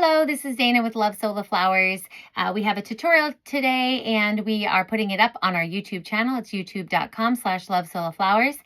Hello, this is Dana with Love Sola Flowers. We have a tutorial today and we are putting it up on our YouTube channel. It's youtube.com/lovesolaflowers.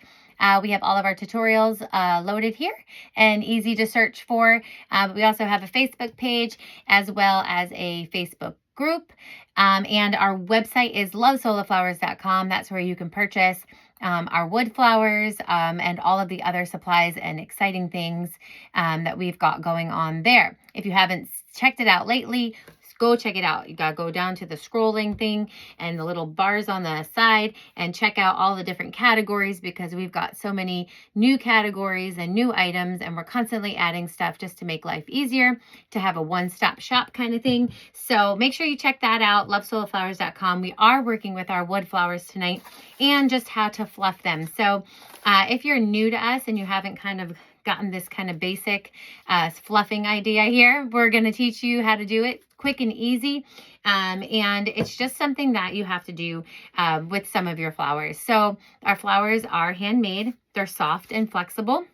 We have all of our tutorials loaded here and easy to search for. But we also have a Facebook page as well as a Facebook group. And our website is lovesolaflowers.com. That's where you can purchase our wood flowers and all of the other supplies and exciting things that we've got going on there. If you haven't checked it out lately, go check it out. You got to go down to the scrolling thing and the little bars on the side and check out all the different categories, because we've got so many new categories and new items, and we're constantly adding stuff just to make life easier, to have a one-stop shop kind of thing. So make sure you check that out, lovesolaflowers.com. We are working with our wood flowers tonight and just how to fluff them. So if you're new to us and you haven't kind of gotten this kind of basic fluffing idea here, we're going to teach you how to do it quick and easy. And it's just something that you have to do with some of your flowers. So our flowers are handmade. They're soft and flexible.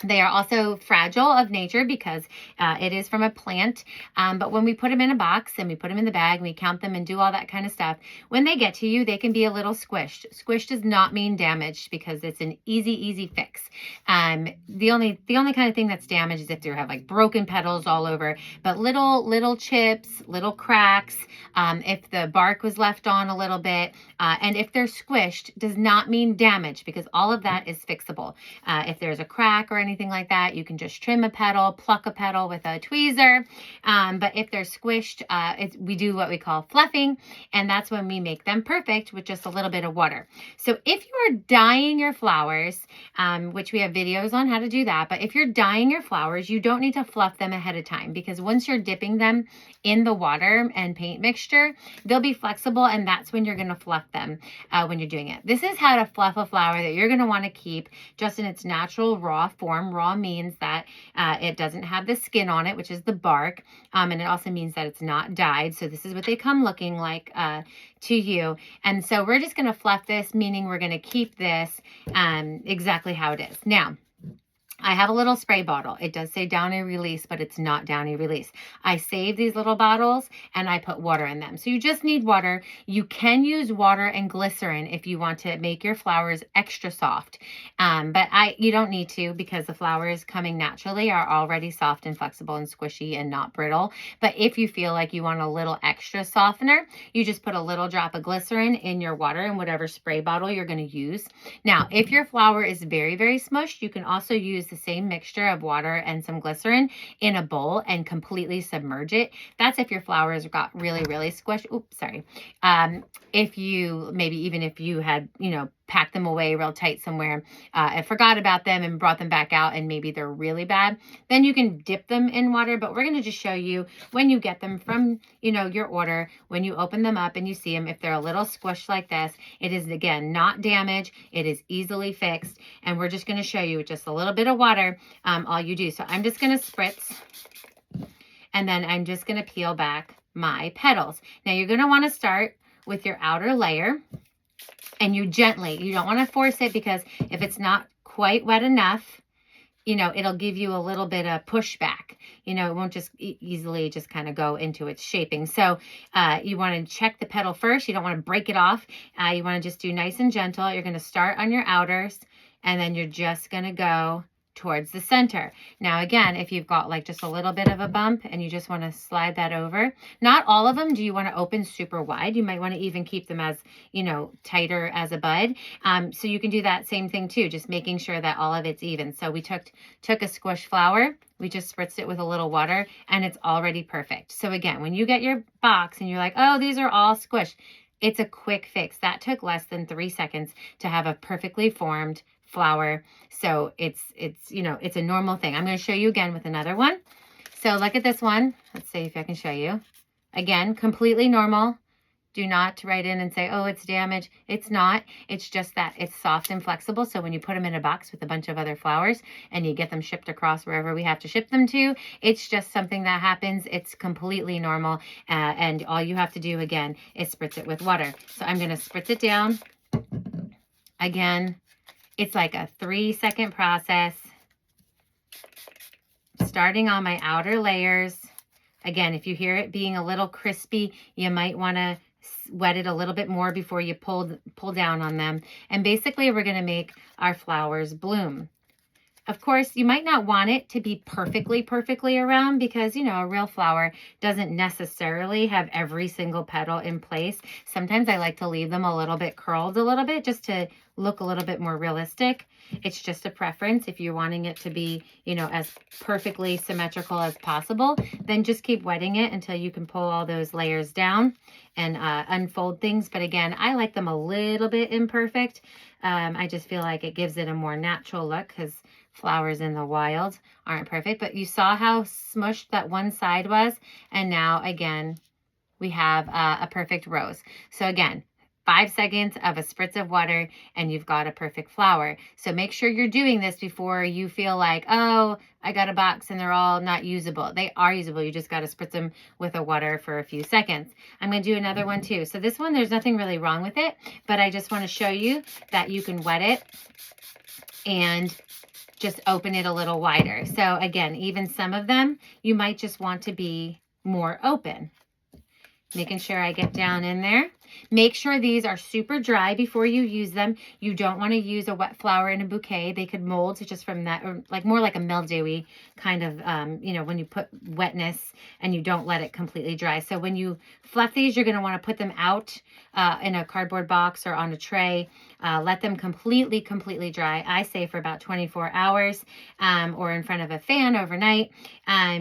They are also fragile of nature because it is from a plant. But when we put them in a box and we put them in the bag and we count them and do all that kind of stuff, when they get to you, they can be a little squished. Squished does not mean damaged because it's an easy fix. The only kind of thing that's damaged is if you have like broken petals all over, but little chips, little cracks, if the bark was left on a little bit, and if they're squished does not mean damage, because all of that is fixable. If there's a crack or anything like that, you can just trim a petal, pluck a petal with a tweezer. But if they're squished, we do what we call fluffing, and that's when we make them perfect with just a little bit of water. So if you are dyeing your flowers, which we have videos on how to do that, but if you're dyeing your flowers, you don't need to fluff them ahead of time, because once you're dipping them in the water and paint mixture, they'll be flexible, and that's when you're going to fluff them when you're doing it. This is how to fluff a flower that you're going to want to keep just in its natural raw form. Raw means that it doesn't have the skin on it, which is the bark, and it also means that it's not dyed. So this is what they come looking like to you. And so we're just going to fluff this, meaning we're going to keep this exactly how it is. Now, I have a little spray bottle. It does say Downy Release, but it's not Downy Release. I save these little bottles and I put water in them. So you just need water. You can use water and glycerin if you want to make your flowers extra soft. But you don't need to, because the flowers coming naturally are already soft and flexible and squishy and not brittle. But if you feel like you want a little extra softener, you just put a little drop of glycerin in your water in whatever spray bottle you're going to use. Now, if your flower is very smushed, you can also use the same mixture of water and some glycerin in a bowl and completely submerge it. That's if your flowers got really squished. Oops, sorry. If you had, packed them away real tight somewhere and forgot about them and brought them back out and maybe they're really bad, then you can dip them in water. But we're going to just show you when you get them from, your order, when you open them up and you see them, if they're a little squished like this, it is, again, not damaged. It is easily fixed. And we're just going to show you with just a little bit of water all you do. So I'm just going to spritz, and then I'm just going to peel back my petals. Now you're going to want to start with your outer layer. And you don't want to force it, because if it's not quite wet enough, it'll give you a little bit of pushback. It won't just easily just kind of go into its shaping. So you want to check the petal first. You don't want to break it off. You want to just do nice and gentle. You're going to start on your outers, and then you're just going to go towards the center. Now, again, if you've got like just a little bit of a bump and you just want to slide that over, not all of them do you want to open super wide. You might want to even keep them as, tighter as a bud. So you can do that same thing too, just making sure that all of it's even. So we took a squished flower, we just spritzed it with a little water, and it's already perfect. So again, when you get your box and you're like, oh, these are all squished, it's a quick fix. That took less than 3 seconds to have a perfectly formed flower. So it's a normal thing. I'm going to show you again with another one. So look at this one. Let's see if I can show you. Again, completely normal. Do not write in and say, oh, it's damaged. It's not. It's just that it's soft and flexible. So when you put them in a box with a bunch of other flowers and you get them shipped across wherever we have to ship them to, it's just something that happens. It's completely normal. And all you have to do, again, is spritz it with water. So I'm going to spritz it down. Again, it's like a 3-second process. Starting on my outer layers, Again, if you hear it being a little crispy, you might want to wet it a little bit more before you pull down on them. And basically, we're going to make our flowers bloom. Of course, you might not want it to be perfectly around because, you know, a real flower doesn't necessarily have every single petal in place. Sometimes I like to leave them a little bit curled a little bit just to look a little bit more realistic. It's just a preference. If you're wanting it to be, you know, as perfectly symmetrical as possible, then just keep wetting it until you can pull all those layers down and unfold things. But again, I like them a little bit imperfect. I just feel like it gives it a more natural look because flowers in the wild aren't perfect. But you saw how smushed that one side was. And now, again, we have a perfect rose. So again, 5 seconds of a spritz of water and you've got a perfect flower. So make sure you're doing this before you feel like, oh, I got a box and they're all not usable. They are usable. You just got to spritz them with the water for a few seconds. I'm going to do another one too. So this one, there's nothing really wrong with it, but I just want to show you that you can wet it and just open it a little wider. So again, even some of them, you might just want to be more open. Making sure I get down in there. Make sure these are super dry before you use them. You don't want to use a wet flower in a bouquet. They could mold just from that, or like more like a mildewy kind of, you know, when you put wetness and you don't let it completely dry. So when you fluff these, you're going to want to put them out in a cardboard box or on a tray. Let them completely dry. I say for about 24 hours or in front of a fan overnight,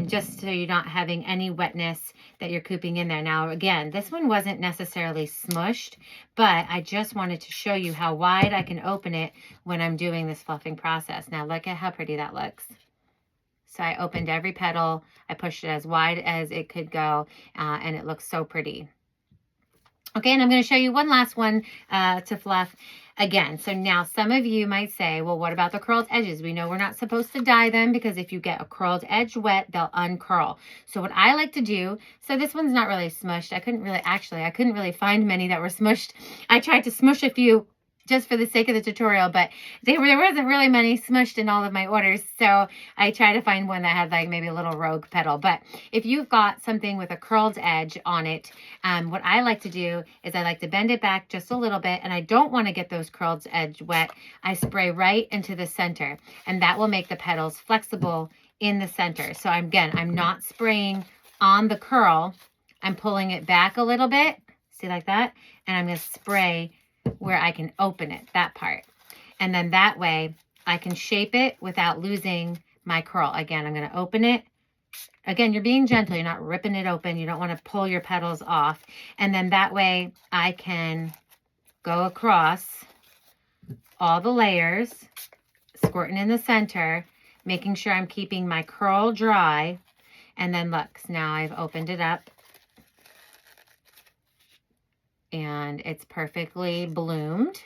just so you're not having any wetness that you're cooping in there. Now, again, this one wasn't necessarily smushed, but I just wanted to show you how wide I can open it when I'm doing this fluffing process. Now, look at how pretty that looks. So I opened every petal. I pushed it as wide as it could go, and it looks so pretty. Okay, and I'm going to show you one last one to fluff again. So now some of you might say, well, what about the curled edges? We know we're not supposed to dye them because if you get a curled edge wet, they'll uncurl. So what I like to do, so this one's not really smushed. I couldn't really find many that were smushed. I tried to smush a few just for the sake of the tutorial, but there wasn't really many smushed in all of my orders. So I try to find one that had like maybe a little rogue petal. But if you've got something with a curled edge on it, what I like to do is I like to bend it back just a little bit, and I don't want to get those curled edge wet. I spray right into the center, and that will make the petals flexible in the center. So I'm not spraying on the curl. I'm pulling it back a little bit, see like that? And I'm going to spray where I can open it, that part. And then that way I can shape it without losing my curl. Again, I'm going to open it. Again, you're being gentle. You're not ripping it open. You don't want to pull your petals off. And then that way I can go across all the layers, squirting in the center, making sure I'm keeping my curl dry. And then look, now I've opened it up. And it's perfectly bloomed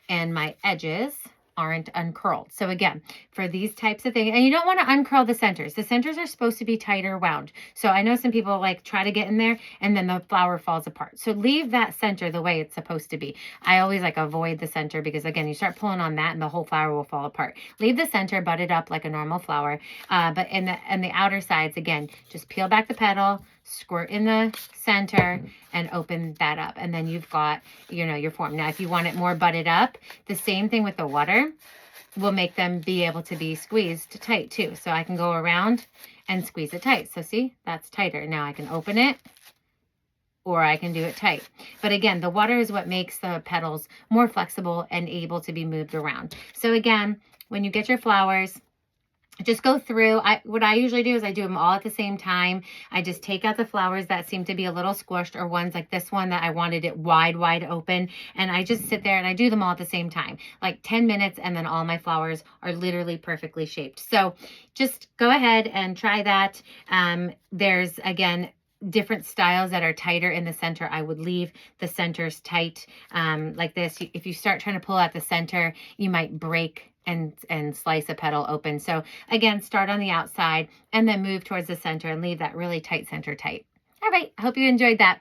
and my edges aren't uncurled. So again, for these types of things, and you don't want to uncurl the centers. The centers are supposed to be tighter wound. So I know some people like try to get in there and then the flower falls apart. So leave that center the way it's supposed to be. I always like avoid the center because again, you start pulling on that and the whole flower will fall apart. Leave the center butted up like a normal flower. But in the outer sides, again, just peel back the petal, squirt in the center and open that up. And then you've got, you know, your form. Now, if you want it more butted up, the same thing with the water will make them be able to be squeezed tight too. So I can go around and squeeze it tight. So see, that's tighter. Now I can open it or I can do it tight. But again, the water is what makes the petals more flexible and able to be moved around. So again, when you get your flowers, just go through. What I usually do is I do them all at the same time. I just take out the flowers that seem to be a little squished or ones like this one that I wanted it wide open. And I just sit there and I do them all at the same time, like 10 minutes. And then all my flowers are literally perfectly shaped. So just go ahead and try that. There's, again, different styles that are tighter in the center. I would leave the centers tight like this. If you start trying to pull out the center, you might break and slice a petal open. So again, start on the outside and then move towards the center and leave that really tight center tight. All right, I hope you enjoyed that.